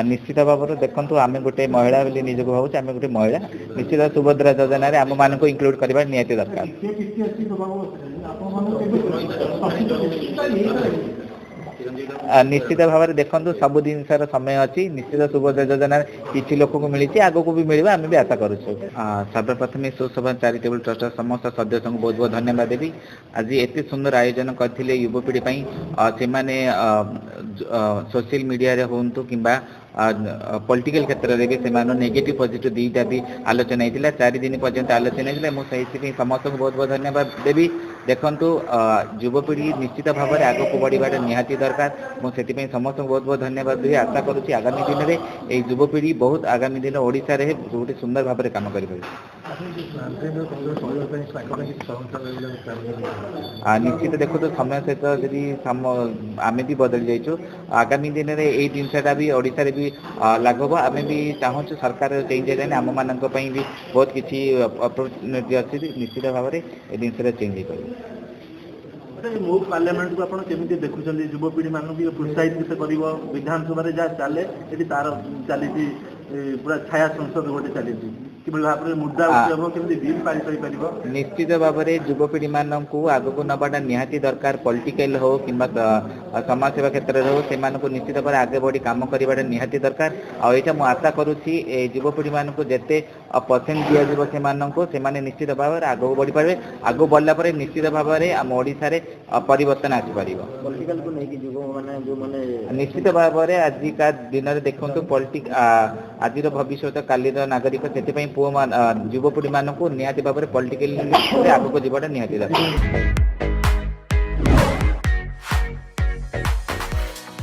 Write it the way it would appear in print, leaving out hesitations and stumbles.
निश्चित भाव देखु आम गोटे महिला निजक भाव आम गोटे महिला निश्चित सुभद्रा योजना आम मान इंक्लूड करवा निहाती दरकार निश्चित भाव में देखु सब जिनसर समय अच्छी निश्चित सुभद्रा योजना किसी लोक को मिली आग को भी मिले आम भी आशा करुँ सर्वप्रथम सुशोभन चैरिटेबल ट्रस्ट समस्त सदस्य को बहुत बहुत धन्यवाद देवी आज एत सुंदर आयोजन करते युवपीढ़ी से सोशल मीडिया हूँ कि पॉलिटिकल क्षेत्र में भी से नेगेटिव पॉजिटिव दीटा भी आलोचना होता 4 दिन पर्यंत आलोचना होता मुझे समस्त को बहुत बहुत धन्यवाद देवी देखु युवपीढ़ी निश्चित भाव में आग को बढ़वा निहाती दरकार मुझे समस्त को बहुत बहुत धन्यवाद देवी आशा करुँच आगामी दिन में ये युवपीढ़ी बहुत आगामी दिन ओडिशा रे गोटे सुंदर भाव में काम कर निश्चित देखो तो समय सहित जदि आम भी बदली जाइछु आगामी दिन में यही जिनसा भी ओडिशा रे भी लागू आम भी चाहूँ सरकार चेंज है आम मान भी बहुत किसी अपॉर्चुनिटी अच्छी निश्चित भाव में ये जिनस चेंज हो मो पार्लियामेंट को आपड़ केमी देखुं युवपीढ़ी मान भी प्रोत्साहित कर विधानसभा जहाँ चले ये तार चली पूरा छाया संसद गोटे चली मुद्दा बिल पारित निश्चित भाव में युवपीढ़ी मान को आग को नवाटा निहाती दरकार पॉलिटिकल हो कि समाज सेवा क्षेत्र में हो से निश्चित भाव में आगे बढ़ी काम करवाटा निहाती दरकार आईटा मुझे आशा करुँची युवपीढ़ी मान को जिते परसेंट दिज्व से निश्चित भाव में आग बढ़ी पारे आग बढ़ला निश्चित भाव में आम ओडिशा रे परिवर्तन आसीपर निश्चित भाव में आजिका दिन में देखो पॉलिटिक आज भविष्य काली नागरिक से पुआ युवपीढ़ी मान को निहाती भाव में पॉलिटिकल आग को जीवाटा निहाती दरकार।